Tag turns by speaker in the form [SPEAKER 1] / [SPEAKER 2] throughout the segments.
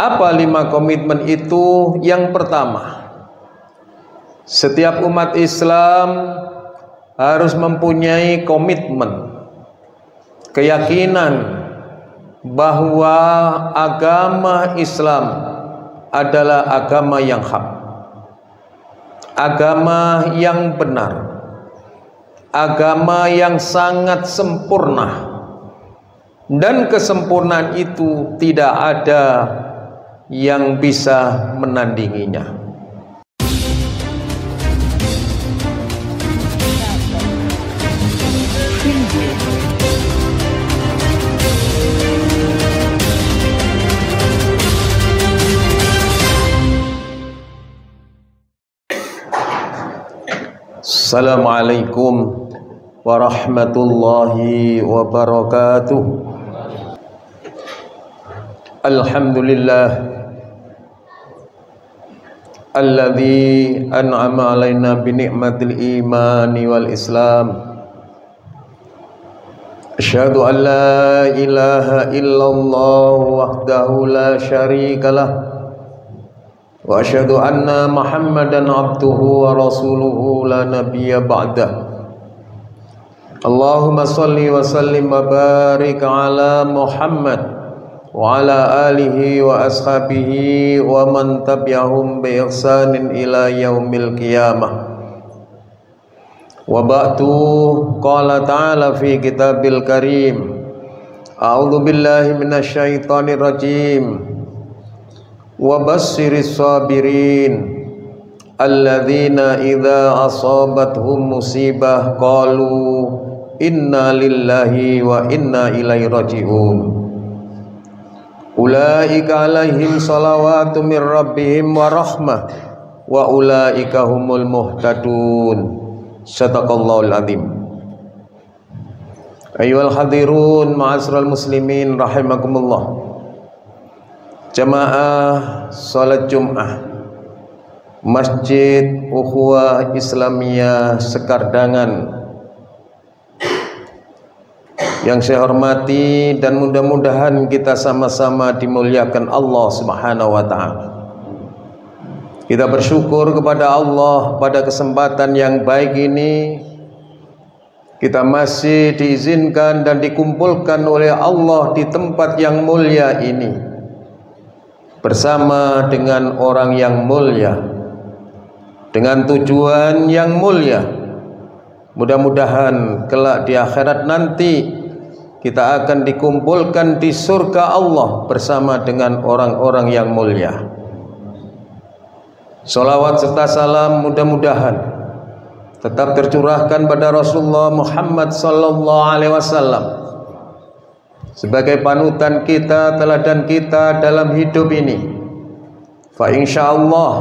[SPEAKER 1] Apa 5 komitmen itu? Yang pertama, setiap umat Islam harus mempunyai komitmen, keyakinan bahwa agama Islam adalah agama yang hak, agama yang benar, agama yang sangat sempurna, dan kesempurnaan itu tidak ada yang bisa menandinginya. Assalamualaikum warahmatullahi wabarakatuh. Alhamdulillah alladzi an'ama alaina bi ni'matil imani wal islam. Asyhadu an la ilaha illallah wahdahu la syarikalah wa asyhadu anna Muhammadan abduhu wa rasuluhu la nabiyya ba'dah. Allahumma salli wa sallim wa barik ala Muhammad wa ala alihi wa ashabihi wa man tabi'ahum bi ihsanin ila yaumil qiyamah. Wa ba'du, qala ta'ala fi kitabil karim, a'udzu billahi minasy syaithanir rajim. Wa bassiris sabirin alladzina idza asabathum musibah qalu inna lillahi wa inna ilaihi raji'un. Ulaika alaihim salawatu min rabbihim wa rahmah wa ulaika humul muhtadun. Shadaqallahul azim. Ayyuhal hadirun ma'asyiral muslimin rahimakumullah. Jamaah salat Jumat Masjid Ukhuwah Islamiyah Sekardangan yang saya hormati, dan mudah-mudahan kita sama-sama dimuliakan Allah Subhanahu wa ta'ala. Kita bersyukur kepada Allah pada kesempatan yang baik ini kita masih diizinkan dan dikumpulkan oleh Allah di tempat yang mulia ini bersama dengan orang yang mulia, dengan tujuan yang mulia. Mudah-mudahan kelak di akhirat nanti kita akan dikumpulkan di surga Allah bersama dengan orang-orang yang mulia. Salawat serta salam mudah-mudahan tetap tercurahkan pada Rasulullah Muhammad sallallahu alaihi wasallam sebagai panutan kita, teladan kita dalam hidup ini. Fa insyaallah,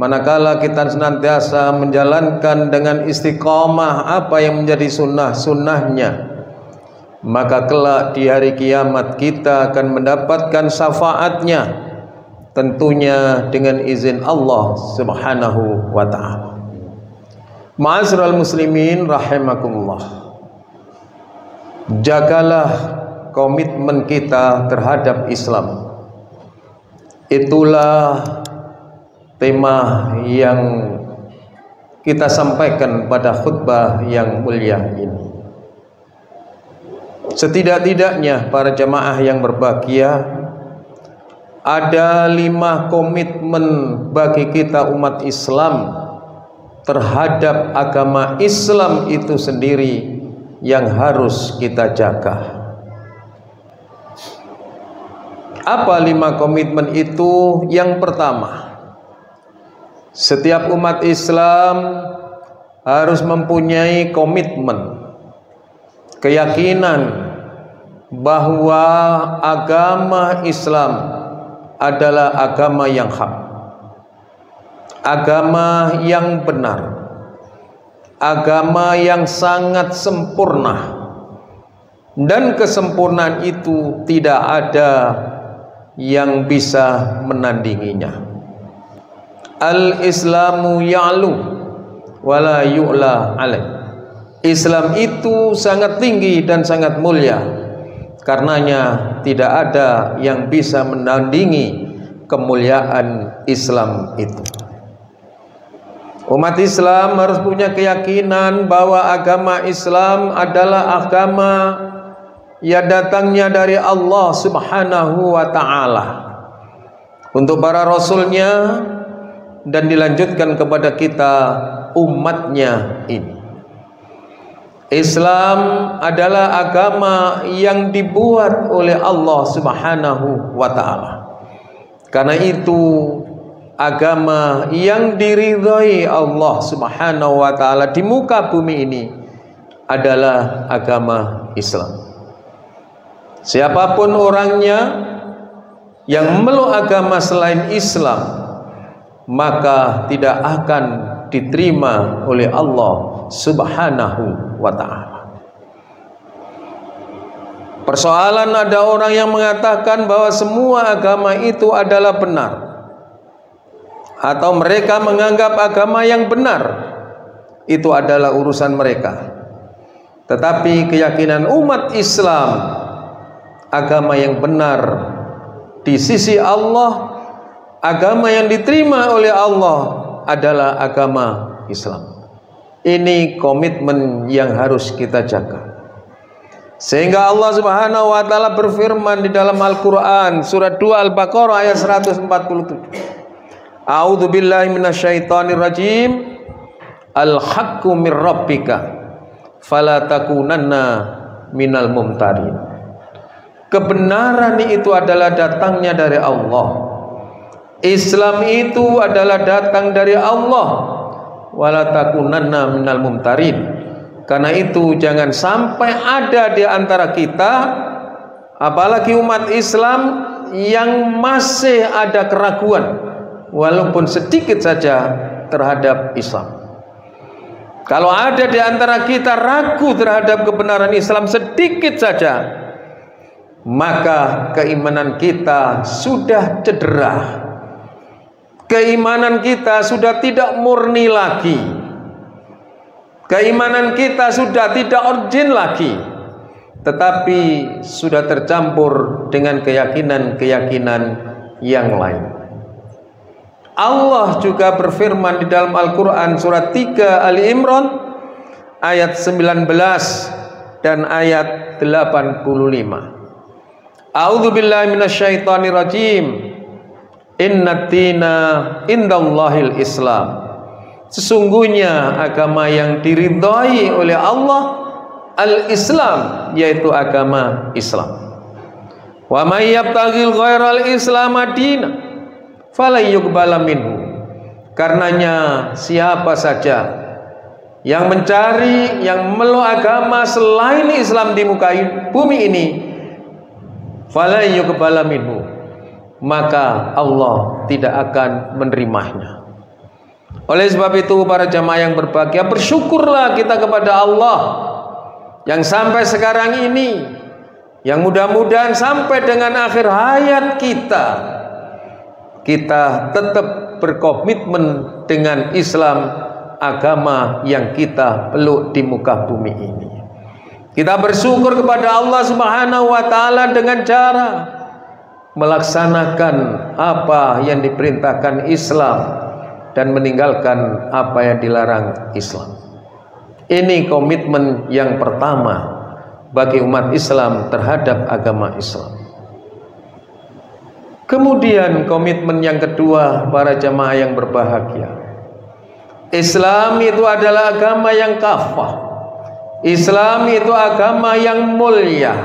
[SPEAKER 1] manakala kita senantiasa menjalankan dengan istiqamah apa yang menjadi sunnah-sunnahnya, maka kelak di hari kiamat kita akan mendapatkan syafaatnya, tentunya dengan izin Allah Subhanahu wa ta'ala. Ma'asyiral muslimin rahimakumullah. Jagalah komitmen kita terhadap Islam. Itulah tema yang kita sampaikan pada khutbah yang mulia ini. Setidak-tidaknya para jamaah yang berbahagia, ada 5 komitmen bagi kita umat Islam terhadap agama Islam itu sendiri yang harus kita jaga. Apa 5 komitmen itu? Yang pertama, setiap umat Islam harus mempunyai komitmen, keyakinan bahwa agama Islam adalah agama yang hak, agama yang benar, agama yang sangat sempurna, dan kesempurnaan itu tidak ada yang bisa menandinginya. Al-Islamu ya'lu wala yu'la alaih. Islam itu sangat tinggi dan sangat mulia, Karenanya tidak ada yang bisa menandingi kemuliaan Islam itu. Umat Islam harus punya keyakinan bahwa agama Islam adalah agama yang datangnya dari Allah Subhanahu wa ta'ala untuk para rasulnya dan dilanjutkan kepada kita umatnya ini. Islam adalah agama yang dibuat oleh Allah Subhanahu wa ta'ala. Karena itu agama yang diridhai Allah Subhanahu wa ta'ala di muka bumi ini adalah agama Islam. Siapapun orangnya yang memeluk agama selain Islam, maka tidak akan diterima oleh Allah Subhanahu wa ta'ala. Persoalan ada orang yang mengatakan bahwa semua agama itu adalah benar, atau mereka menganggap agama yang benar itu adalah urusan mereka. Tetapi keyakinan umat Islam, agama yang benar di sisi Allah, agama yang diterima oleh Allah adalah agama Islam. Ini komitmen yang harus kita jaga. Sehingga Allah Subhanahu wa ta'ala berfirman di dalam Al-Quran surat 2 Al-Baqarah ayat 147. A'udzu billahi minasyaitonir rajim. Al-haqqu mir rabbika fala takunanna minal mumtarin. Kebenaran itu adalah datangnya dari Allah. Islam itu adalah datang dari Allah. Wala takunanna minal mumtarin. Karena itu jangan sampai ada di antara kita, apalagi umat Islam, yang masih ada keraguan walaupun sedikit saja terhadap Islam. Kalau ada di antara kita ragu terhadap kebenaran Islam sedikit saja, maka keimanan kita sudah cedera. Keimanan kita sudah tidak murni lagi. Keimanan kita sudah tidak origin lagi, tetapi sudah tercampur dengan keyakinan-keyakinan yang lain. Allah juga berfirman di dalam Al-Quran surat 3 Ali Imran ayat 19 dan ayat 85. A'udzu billahi minasyaitonir rajim. Innad dina indallahil Islam. Sesungguhnya agama yang diridhai oleh Allah al-Islam, yaitu agama Islam. Wa may yabtaghil ghairal Islam madina fala yuqbala minhu. Karenanya siapa saja yang mencari, yang memeluk agama selain Islam di muka bumi ini, fala yuqbala minhu, maka Allah tidak akan menerimanya. Oleh sebab itu para jamaah yang berbahagia, bersyukurlah kita kepada Allah yang sampai sekarang ini, yang mudah-mudahan sampai dengan akhir hayat kita tetap berkomitmen dengan Islam, agama yang kita peluk di muka bumi ini. Kita bersyukur kepada Allah Subhanahu wa ta'ala dengan cara melaksanakan apa yang diperintahkan Islam dan meninggalkan apa yang dilarang Islam. Ini komitmen yang pertama bagi umat Islam terhadap agama Islam. Kemudian komitmen yang kedua para jamaah yang berbahagia, Islam itu adalah agama yang kafah. Islam itu agama yang mulia.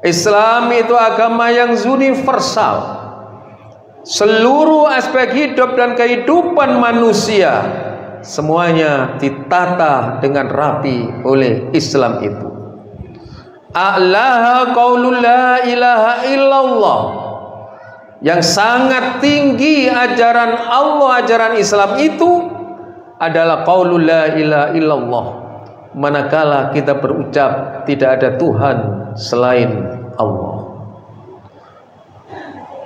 [SPEAKER 1] Islam itu agama yang universal. Seluruh aspek hidup dan kehidupan manusia semuanya ditata dengan rapi oleh Islam itu. A'laha qaulul la ilaha illallah. Yang sangat tinggi ajaran Allah, ajaran Islam itu adalah qaulul la ilaha illallah. Manakala kita berucap tidak ada Tuhan selain Allah.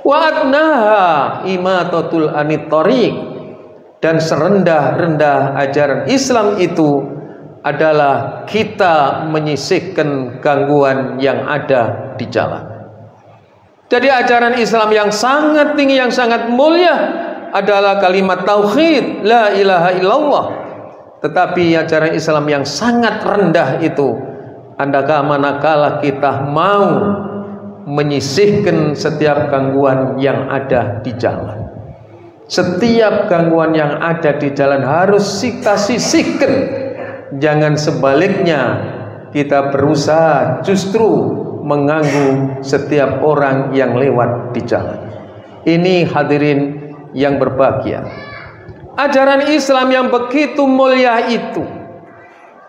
[SPEAKER 1] Wa adnaha imatatul anit thariq, dan serendah-rendah ajaran Islam itu adalah kita menyisihkan gangguan yang ada di jalan. Jadi ajaran Islam yang sangat tinggi, yang sangat mulia adalah kalimat tauhid, la ilaha illallah. Tetapi ajaran Islam yang sangat rendah itu, manakala kita mau menyisihkan setiap gangguan yang ada di jalan. Setiap gangguan yang ada di jalan harus kita sisihkan. Jangan sebaliknya kita berusaha justru mengganggu setiap orang yang lewat di jalan. Ini hadirin yang berbahagia. Ajaran Islam yang begitu mulia itu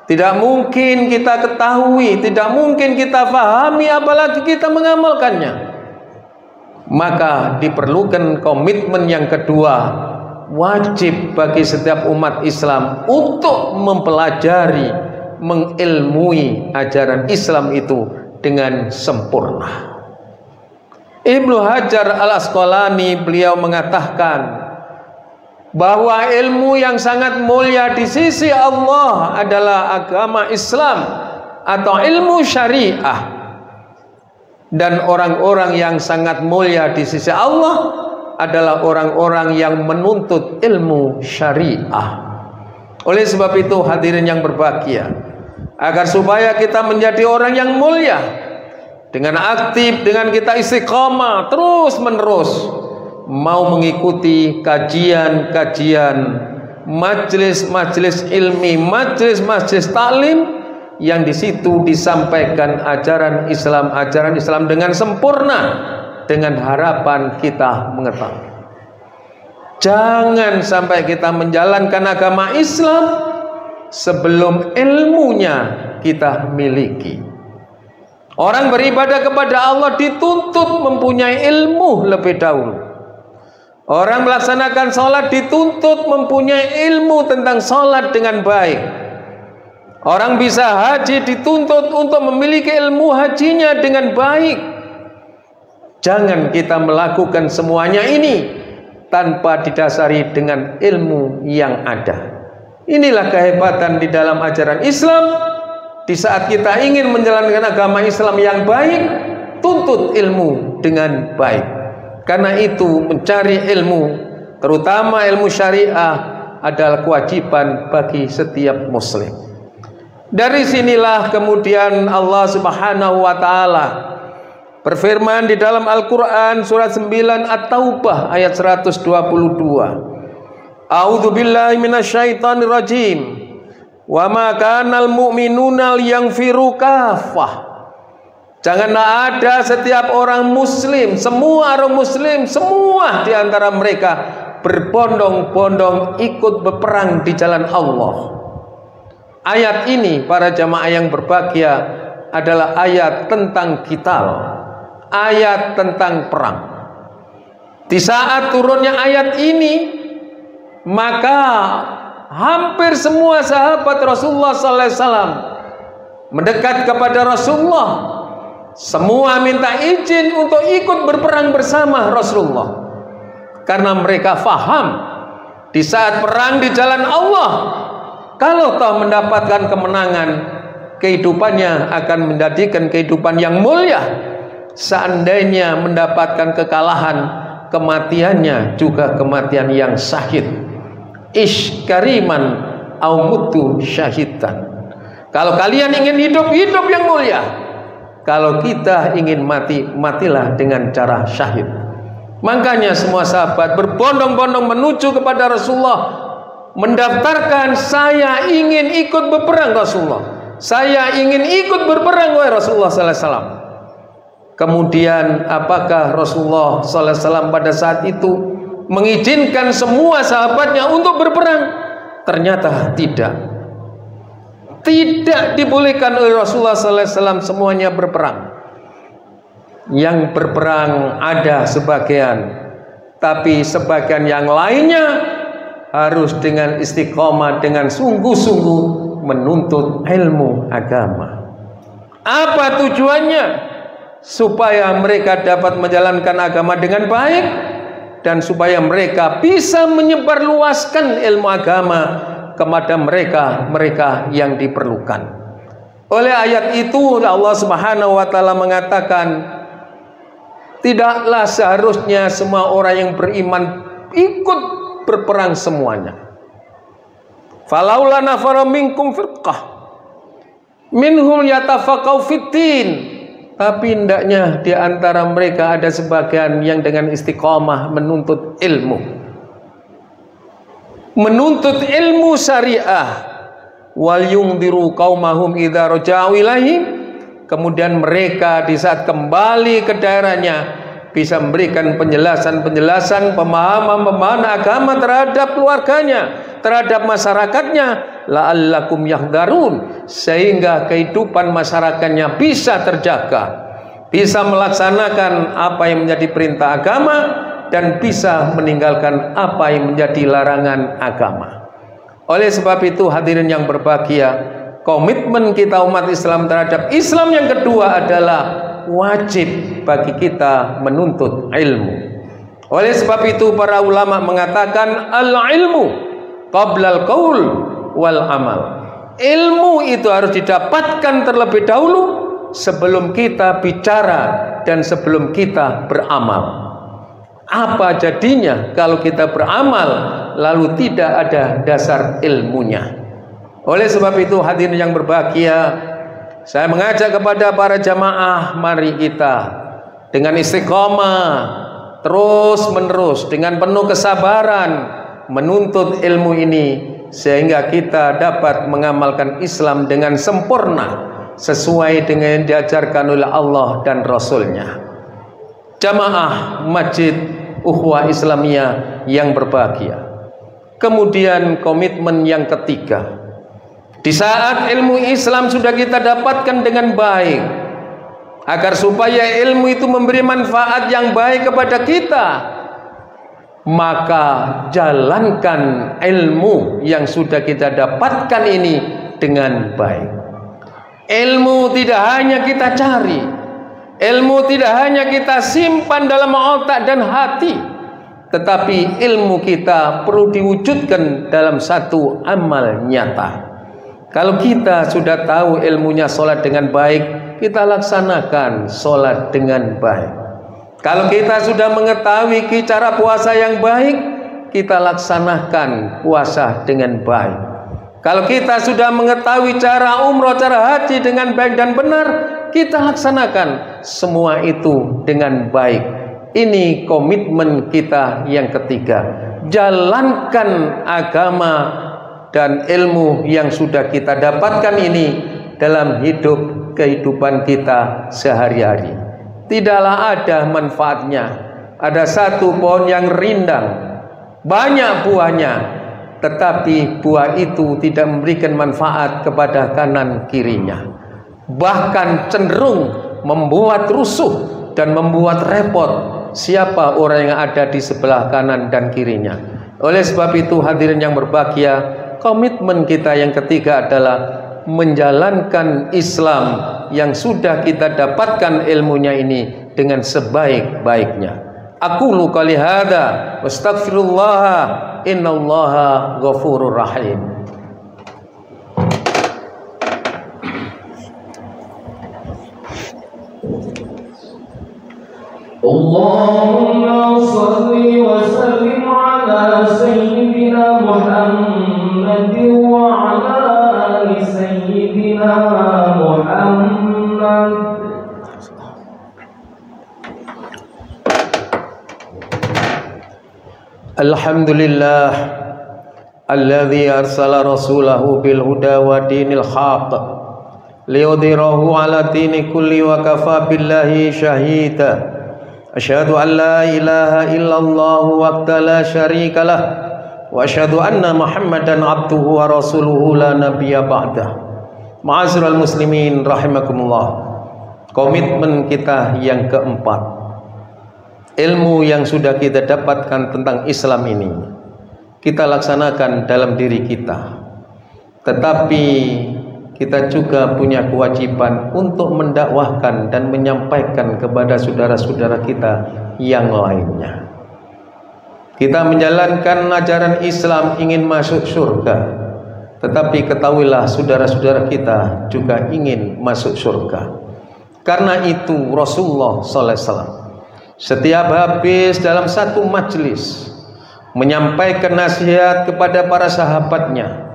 [SPEAKER 1] tidak mungkin kita ketahui, tidak mungkin kita fahami, apalagi kita mengamalkannya. Maka diperlukan komitmen yang kedua, wajib bagi setiap umat Islam untuk mempelajari, mengilmui ajaran Islam itu dengan sempurna. Ibnu Hajar Al-Asqalani beliau mengatakan bahwa ilmu yang sangat mulia di sisi Allah adalah agama Islam atau ilmu syariah. Dan orang-orang yang sangat mulia di sisi Allah adalah orang-orang yang menuntut ilmu syariah. Oleh sebab itu hadirin yang berbahagia, agar supaya kita menjadi orang yang mulia, dengan aktif, dengan kita istiqamah terus menerus mau mengikuti kajian-kajian, majelis-majelis ilmi, majelis-majelis taklim yang di situ disampaikan ajaran Islam dengan sempurna, dengan harapan kita mengetahui. Jangan sampai kita menjalankan agama Islam sebelum ilmunya kita miliki. Orang beribadah kepada Allah dituntut mempunyai ilmu lebih dahulu. Orang melaksanakan sholat dituntut mempunyai ilmu tentang sholat dengan baik. Orang bisa haji dituntut untuk memiliki ilmu hajinya dengan baik. Jangan kita melakukan semuanya ini tanpa didasari dengan ilmu yang ada. Inilah kehebatan di dalam ajaran Islam. Di saat kita ingin menjalankan agama Islam yang baik, tuntut ilmu dengan baik. Karena itu mencari ilmu, terutama ilmu syariah, adalah kewajiban bagi setiap muslim. Dari sinilah kemudian Allah Subhanahu wa taala berfirman di dalam Al-Qur'an surat 9 At-Taubah ayat 122. A'udzu billahi minasyaitonir rajim. Wa ma kanal mu'minuna liyanfiru kaffah. Janganlah ada setiap orang muslim, semua orang muslim, semua di antara mereka berbondong-bondong ikut berperang di jalan Allah. Ayat ini para jamaah yang berbahagia adalah ayat tentang qital, ayat tentang perang. Di saat turunnya ayat ini, maka hampir semua sahabat Rasulullah SAW mendekat kepada Rasulullah. Semua minta izin untuk ikut berperang bersama Rasulullah, karena mereka faham di saat perang di jalan Allah, kalau toh mendapatkan kemenangan, kehidupannya akan menjadikan kehidupan yang mulia. Seandainya mendapatkan kekalahan, kematiannya juga kematian yang syahid. Ish kariman au mutu syahidan. Kalau kalian ingin hidup, hidup yang mulia. Kalau kita ingin mati, matilah dengan cara syahid. Makanya semua sahabat berbondong-bondong menuju kepada Rasulullah, mendaftarkan, saya ingin ikut berperang Rasulullah, saya ingin ikut berperang wahai Rasulullah sallallahu alaihi wasallam. Kemudian apakah Rasulullah sallallahu alaihi wasallam pada saat itu mengizinkan semua sahabatnya untuk berperang? Ternyata tidak. Tidak dibolehkan oleh Rasulullah sallallahu alaihi wasallam semuanya berperang. Yang berperang ada sebagian, tapi sebagian yang lainnya harus dengan istiqomah, dengan sungguh-sungguh menuntut ilmu agama. Apa tujuannya? Supaya mereka dapat menjalankan agama dengan baik, dan supaya mereka bisa menyebarluaskan ilmu agama kepada mereka yang diperlukan. Oleh ayat itu Allah Subhanahu wa taala mengatakan, tidaklah seharusnya semua orang yang beriman ikut berperang semuanya. Falaula nafara minkum firqah minhum yatafaqahu fiddin. Tapi hendaknya di antara mereka ada sebagian yang dengan istiqamah menuntut ilmu. Menuntut ilmu syariah. Wal yungdiru qaumahum idza raja'u ilaihim. Kemudian mereka di saat kembali ke daerahnya bisa memberikan penjelasan-penjelasan, pemahaman agama terhadap keluarganya, terhadap masyarakatnya, la'allakum yahdharun, sehingga kehidupan masyarakatnya bisa terjaga, bisa melaksanakan apa yang menjadi perintah agama dan bisa meninggalkan apa yang menjadi larangan agama. Oleh sebab itu hadirin yang berbahagia, komitmen kita umat Islam terhadap Islam yang kedua adalah wajib bagi kita menuntut ilmu. Oleh sebab itu para ulama mengatakan al-ilmu qablal qaul wal amal. Ilmu itu harus didapatkan terlebih dahulu sebelum kita bicara dan sebelum kita beramal. Apa jadinya kalau kita beramal lalu tidak ada dasar ilmunya? Oleh sebab itu hadirin yang berbahagia, saya mengajak kepada para jamaah, mari kita dengan istiqomah terus menerus dengan penuh kesabaran menuntut ilmu ini sehingga kita dapat mengamalkan Islam dengan sempurna sesuai dengan yang diajarkan oleh Allah dan Rasulnya. Jamaah Masjid Ukhuwah Islamiyah yang berbahagia. Kemudian komitmen yang ketiga, di saat ilmu Islam sudah kita dapatkan dengan baik, agar supaya ilmu itu memberi manfaat yang baik kepada kita, maka jalankan ilmu yang sudah kita dapatkan ini dengan baik. Ilmu tidak hanya kita cari, ilmu tidak hanya kita simpan dalam otak dan hati, tetapi ilmu kita perlu diwujudkan dalam satu amal nyata. Kalau kita sudah tahu ilmunya sholat dengan baik, kita laksanakan sholat dengan baik. Kalau kita sudah mengetahui cara puasa yang baik, kita laksanakan puasa dengan baik. Kalau kita sudah mengetahui cara umroh, cara haji dengan baik dan benar, kita laksanakan semua itu dengan baik. Ini komitmen kita yang ketiga. Jalankan agama dan ilmu yang sudah kita dapatkan ini dalam kehidupan kita sehari-hari. Tidaklah ada manfaatnya. Ada satu pohon yang rindang, banyak buahnya, tetapi buah itu tidak memberikan manfaat kepada kanan kirinya. Bahkan cenderung membuat rusuh dan membuat repot siapa orang yang ada di sebelah kanan dan kirinya. Oleh sebab itu hadirin yang berbahagia, komitmen kita yang ketiga adalah menjalankan Islam yang sudah kita dapatkan ilmunya ini dengan sebaik-baiknya. Aqulu qouli hadza wastaghfirullah innallaha ghafurur rahim. Allahumma shalli wa sallim ala sayyidina Muhammad wa ala ali sayyidina Muhammad. Alhamdulillah alladzi arsala rasulahu bil huda wa dinil haqq liyudhhirahu ala dini kulli wa kafa billahi shahida. Asyhadu an la ilaha illallah wahdahu la syarika lah wa asyhadu anna Muhammadan abduhu wa rasuluhu la nabiyya ba'dah. Ma'asyiral muslimin rahimakumullah. Komitmen kita yang keempat, ilmu yang sudah kita dapatkan tentang Islam ini kita laksanakan dalam diri kita, tetapi kita juga punya kewajiban untuk mendakwahkan dan menyampaikan kepada saudara-saudara kita yang lainnya. Kita menjalankan ajaran Islam ingin masuk surga, tetapi ketahuilah saudara-saudara kita juga ingin masuk surga. Karena itu Rasulullah SAW setiap habis dalam satu majelis menyampaikan nasihat kepada para sahabatnya,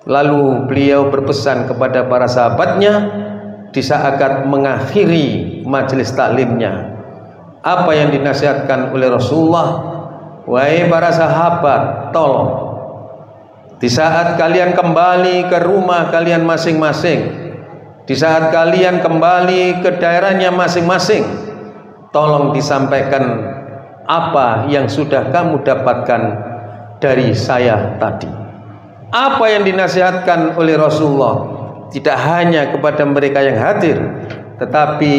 [SPEAKER 1] lalu beliau berpesan kepada para sahabatnya di saat mengakhiri majelis taklimnya. Apa yang dinasihatkan oleh Rasulullah? Wahai para sahabat, tolong di saat kalian kembali ke rumah kalian masing-masing, di saat kalian kembali ke daerahnya masing-masing, tolong disampaikan apa yang sudah kamu dapatkan dari saya tadi. Apa yang dinasihatkan oleh Rasulullah tidak hanya kepada mereka yang hadir, tetapi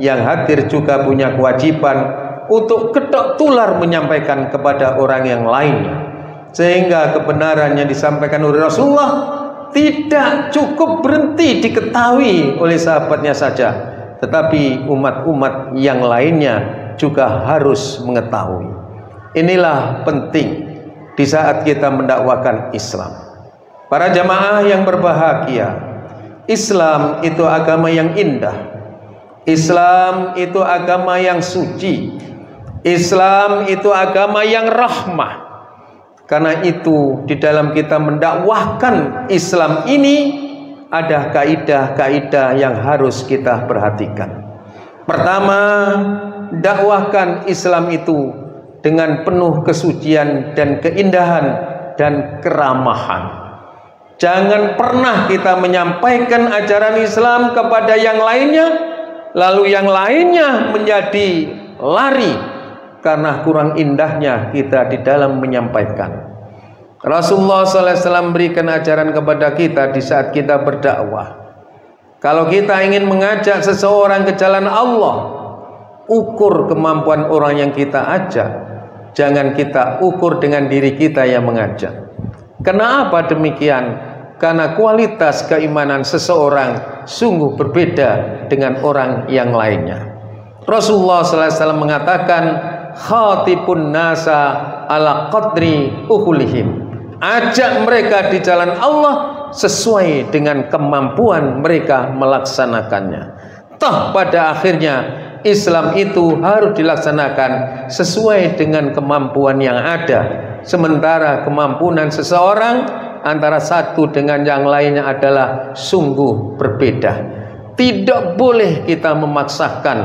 [SPEAKER 1] yang hadir juga punya kewajiban untuk ketok tular menyampaikan kepada orang yang lainnya, sehingga kebenaran yang disampaikan oleh Rasulullah tidak cukup berhenti diketahui oleh sahabatnya saja, tetapi umat-umat yang lainnya juga harus mengetahui. Inilah penting di saat kita mendakwakan Islam. Para jamaah yang berbahagia, Islam itu agama yang indah, Islam itu agama yang suci, Islam itu agama yang rahmah. Karena itu di dalam kita mendakwahkan Islam ini ada kaidah-kaidah yang harus kita perhatikan. Pertama, dakwahkan Islam itu dengan penuh kesucian dan keindahan dan keramahan. Jangan pernah kita menyampaikan ajaran Islam kepada yang lainnya, lalu yang lainnya menjadi lari karena kurang indahnya kita di dalam menyampaikan. Rasulullah SAW memberikan ajaran kepada kita di saat kita berdakwah. Kalau kita ingin mengajak seseorang ke jalan Allah, ukur kemampuan orang yang kita ajak. Jangan kita ukur dengan diri kita yang mengajak. Kenapa demikian? Karena kualitas keimanan seseorang sungguh berbeda dengan orang yang lainnya. Rasulullah SAW mengatakan, khatibun nasa ala qadri ukulihim. Ajak mereka di jalan Allah sesuai dengan kemampuan mereka melaksanakannya. Toh pada akhirnya Islam itu harus dilaksanakan sesuai dengan kemampuan yang ada. Sementara kemampuan seseorang antara satu dengan yang lainnya adalah sungguh berbeda. Tidak boleh kita memaksakan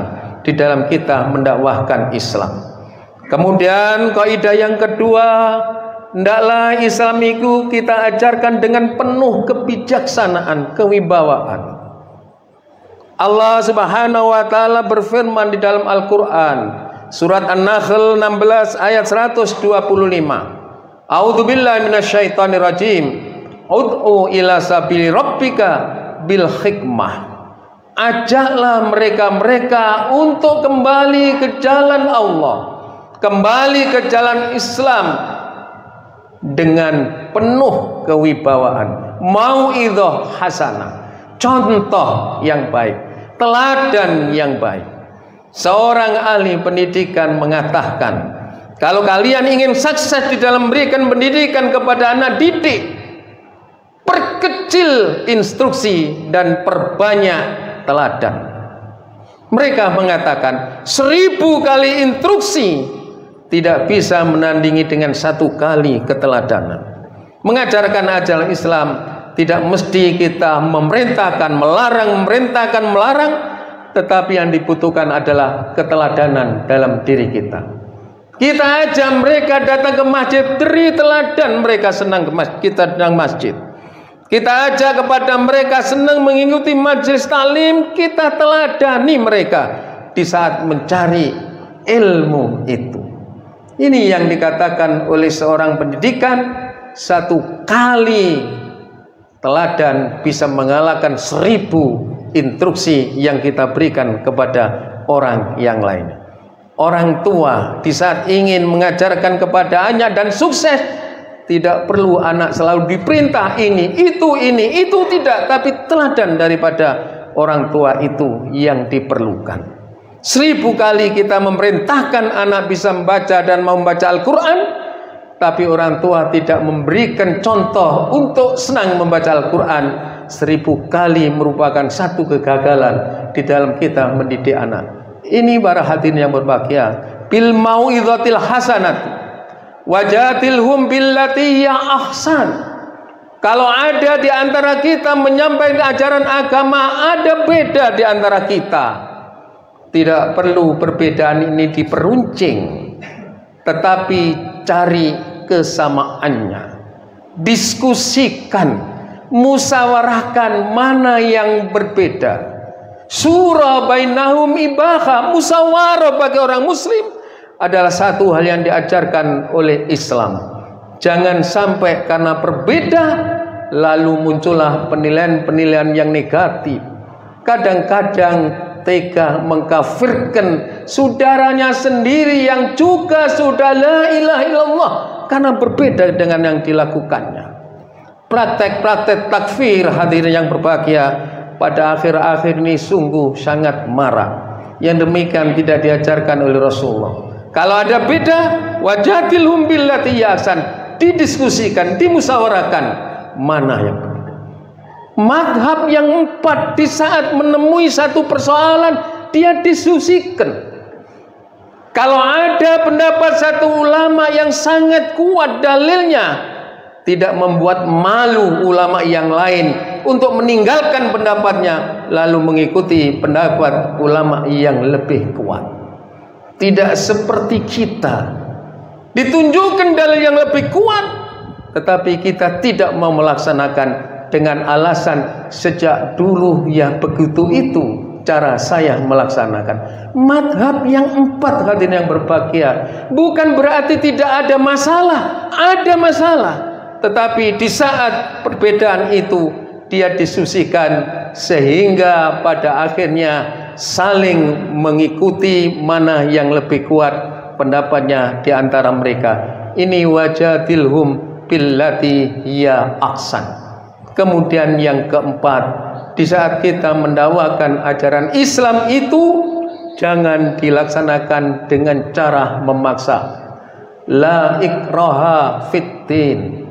[SPEAKER 1] di dalam kita mendakwahkan Islam. Kemudian kaidah yang kedua, hendaklah Islam itu kita ajarkan dengan penuh kebijaksanaan, kewibawaan. Allah Subhanahu wa taala berfirman di dalam Al-Qur'an, surat An-Nahl 16 ayat 125. A'udzubillahi minasyaitonir rajim. Ud'u ila sabili rabbika bil hikmah. Ajaklah mereka-mereka untuk kembali ke jalan Allah, kembali ke jalan Islam dengan penuh kewibawaan. Mau'izah hasanah, contoh yang baik, teladan yang baik. Seorang ahli pendidikan mengatakan, kalau kalian ingin sukses di dalam memberikan pendidikan kepada anak didik, perkecil instruksi dan perbanyak teladan. Mereka mengatakan 1000 kali instruksi tidak bisa menandingi dengan 1 kali keteladanan. Mengajarkan ajaran Islam tidak mesti kita memerintahkan, melarang, tetapi yang dibutuhkan adalah keteladanan dalam diri kita. Kita ajak mereka datang ke masjid, beri teladan mereka senang ke masjid, kita datang masjid. Kita ajak kepada mereka senang mengikuti majelis taklim, kita teladani mereka di saat mencari ilmu itu. Ini yang dikatakan oleh seorang pendidikan, 1 kali teladan bisa mengalahkan 1000 instruksi yang kita berikan kepada orang yang lain. Orang tua di saat ingin mengajarkan kepada anak dan sukses, tidak perlu anak selalu diperintah ini, itu tidak, tapi teladan daripada orang tua itu yang diperlukan. 1000 kali kita memerintahkan anak bisa membaca dan mau membaca Al-Quran, tapi orang tua tidak memberikan contoh untuk senang membaca Al-Quran, 1000 kali merupakan satu kegagalan di dalam kita mendidik anak. Ini para hadirin yang berbahagia, bil mau'izatil hasanat wajadilhum billati hiya ahsan. Kalau ada di antara kita menyampaikan ajaran agama, ada beda di antara kita, tidak perlu perbedaan ini diperuncing, tetapi cari kesamaannya, diskusikan, musyawarahkan mana yang berbeda. Surah bainahum ibaha, musyawarah bagi orang muslim adalah satu hal yang diajarkan oleh Islam. Jangan sampai karena berbeda lalu muncullah penilaian-penilaian yang negatif. Kadang-kadang tega mengkafirkan saudaranya sendiri yang juga sudah la ilaha illallah karena berbeda dengan yang dilakukannya. Praktek-praktek takfir, hadirin yang berbahagia, pada akhir-akhir ini sungguh sangat marah. Yang demikian tidak diajarkan oleh Rasulullah. Kalau ada beda, wajadilhum billati ahsan, didiskusikan, dimusyawarahkan mana yang berbeda. Madhab yang 4 di saat menemui satu persoalan dia diskusikan. Kalau ada pendapat satu ulama yang sangat kuat dalilnya, tidak membuat malu ulama yang lain untuk meninggalkan pendapatnya lalu mengikuti pendapat ulama yang lebih kuat. Tidak seperti kita ditunjukkan dalil yang lebih kuat tetapi kita tidak mau melaksanakan dengan alasan sejak dulu ya begitu itu cara saya melaksanakan. Madhab yang 4, hadirin yang berbahagia, bukan berarti tidak ada masalah, ada masalah. Tetapi di saat perbedaan itu dia diskusikan sehingga pada akhirnya saling mengikuti mana yang lebih kuat pendapatnya di antara mereka. Ini wajadilhum billati hiya ahsan. Kemudian yang keempat, di saat kita mendakwakan ajaran Islam itu jangan dilaksanakan dengan cara memaksa. La ikraha fiddin.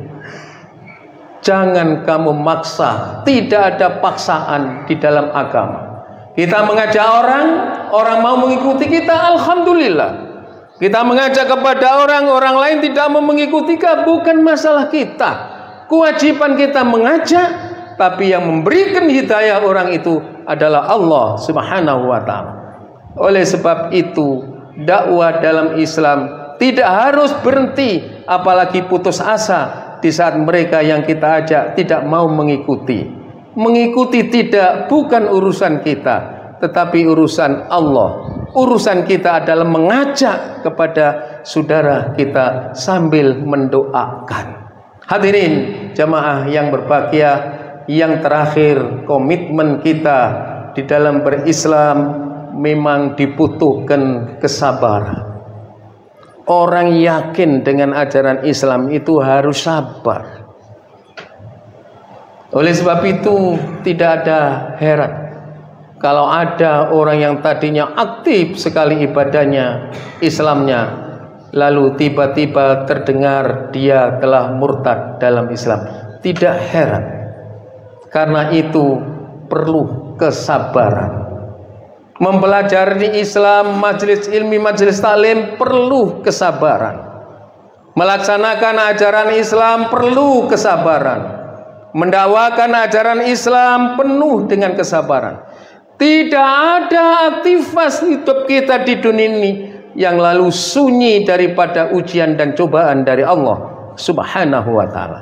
[SPEAKER 1] Jangan kamu maksa, tidak ada paksaan di dalam agama. Kita mengajak orang mau mengikuti kita, alhamdulillah. Kita mengajak kepada orang lain tidak mau mengikuti kita, bukan masalah kita. Kewajiban kita mengajak, tapi yang memberikan hidayah orang itu adalah Allah Subhanahu wa ta'ala. Oleh sebab itu, dakwah dalam Islam tidak harus berhenti, apalagi putus asa di saat mereka yang kita ajak tidak mau mengikuti. Mengikuti tidak, bukan urusan kita, tetapi urusan Allah. Urusan kita adalah mengajak kepada saudara kita sambil mendoakan. Hadirin jamaah yang berbahagia, yang terakhir, komitmen kita di dalam berislam memang dibutuhkan kesabaran. Orang yakin dengan ajaran Islam itu harus sabar. Oleh sebab itu tidak ada heran kalau ada orang yang tadinya aktif sekali ibadahnya, Islamnya, lalu tiba-tiba terdengar dia telah murtad dalam Islam. Tidak heran. Karena itu perlu kesabaran. Mempelajari Islam, majelis ilmi, majelis taklim perlu kesabaran. Melaksanakan ajaran Islam perlu kesabaran. Mendakwakan ajaran Islam penuh dengan kesabaran. Tidak ada aktivitas hidup kita di dunia ini yang lalu sunyi daripada ujian dan cobaan dari Allah Subhanahu wa ta'ala.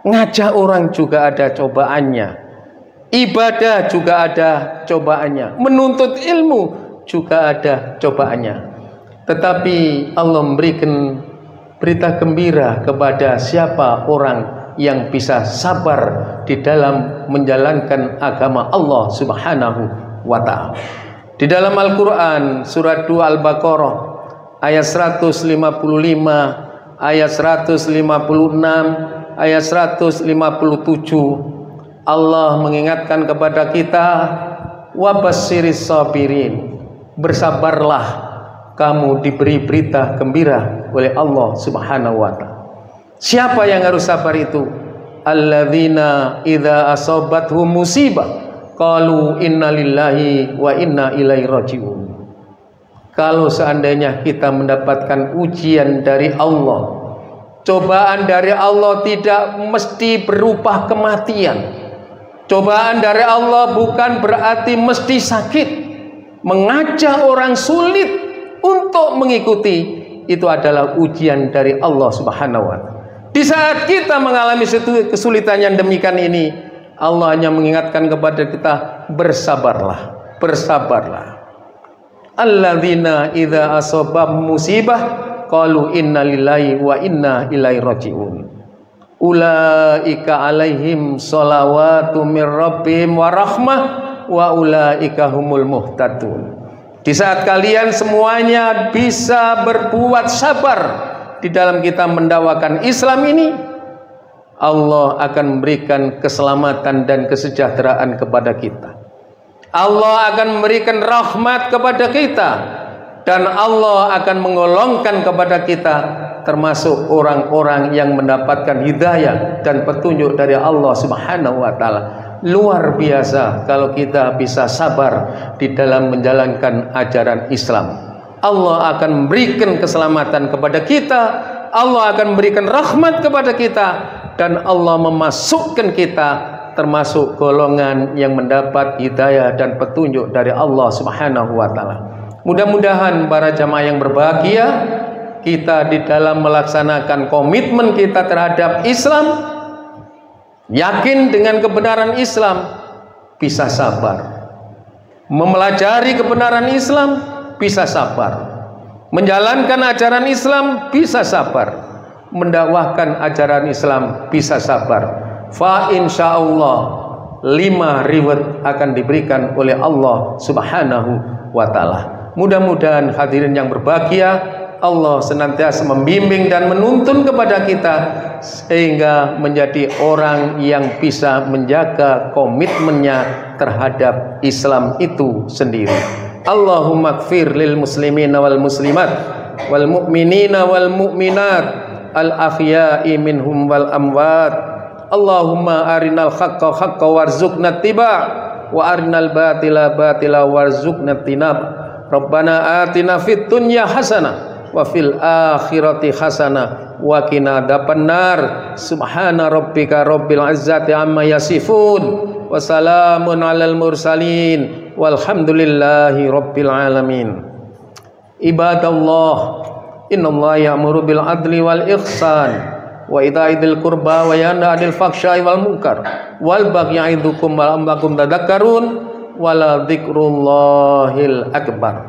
[SPEAKER 1] Ngajak orang juga ada cobaannya. Ibadah juga ada cobaannya. Menuntut ilmu juga ada cobaannya. Tetapi Allah memberikan berita gembira kepada siapa orang yang bisa sabar di dalam menjalankan agama Allah Subhanahu wa ta'ala. Di dalam Al-Quran surat 2 Al-Baqarah ayat 155, ayat 156, ayat 157, Allah mengingatkan kepada kita, wabasyiris sabirin, bersabarlah, kamu diberi berita gembira oleh Allah Subhanahu wa ta'ala. Siapa yang harus sabar itu? Alladzina idza asabathum musibah qalu inna lillahi wa inna ilaihi raji'un. Kalau seandainya kita mendapatkan ujian dari Allah, cobaan dari Allah tidak mesti berupa kematian. Cobaan dari Allah bukan berarti mesti sakit. Mengajak orang sulit untuk mengikuti, itu adalah ujian dari Allah Subhanahu wa Ta'ala. Di saat kita mengalami kesulitan yang demikian ini, Allah hanya mengingatkan kepada kita, bersabarlah, bersabarlah. Alladzina idza asabahum musibah qalu inna lillahi wa inna ilaihi raji'un. Ulaika alaihim sholawatu mir rabbihim wa rahmah wa ulaika humul muhtadun. Di saat kalian semuanya bisa berbuat sabar di dalam kita mendakwakan Islam ini, Allah akan memberikan keselamatan dan kesejahteraan kepada kita. Allah akan memberikan rahmat kepada kita, dan Allah akan mengolongkan kepada kita termasuk orang-orang yang mendapatkan hidayah dan petunjuk dari Allah Subhanahu wa Ta'ala. Luar biasa kalau kita bisa sabar di dalam menjalankan ajaran Islam. Allah akan memberikan keselamatan kepada kita, Allah akan memberikan rahmat kepada kita, dan Allah memasukkan kita termasuk golongan yang mendapat hidayah dan petunjuk dari Allah Subhanahu wa Ta'ala. Mudah-mudahan para jamaah yang berbahagia, kita di dalam melaksanakan komitmen kita terhadap Islam, yakin dengan kebenaran Islam, bisa sabar. Mempelajari kebenaran Islam, bisa sabar. Menjalankan ajaran Islam, bisa sabar. Mendakwahkan ajaran Islam, bisa sabar. Fa insyaallah 5 reward akan diberikan oleh Allah Subhanahu wa Ta'ala. Mudah-mudahan hadirin yang berbahagia, Allah senantiasa membimbing dan menuntun kepada kita sehingga menjadi orang yang bisa menjaga komitmennya terhadap Islam itu sendiri. Allahumma gfir lil muslimina wal muslimat wal mu'minina wal mu'minat al ahya'i minhum wal amwat. Allahumma arinal haqqa haqqa warzuqna tiba' wa arinal batila batila warzuqna tinab. Rabbana atina fid dunya hasanah wa fil akhirati hasanah wa qina adzabannar. Subhana rabbika rabbil izzati amma yasifun wa salamun alal mursalin walhamdulillahi rabbil alamin. Ibadallah, innallaha ya'muru bil adli wal ihsan wa ita'i dzil qurba wa yanha 'anil fahsya'i wal munkar wal baghi ya'idukum la'allakum tadhakkarun. Wala dzikrullahil akbar.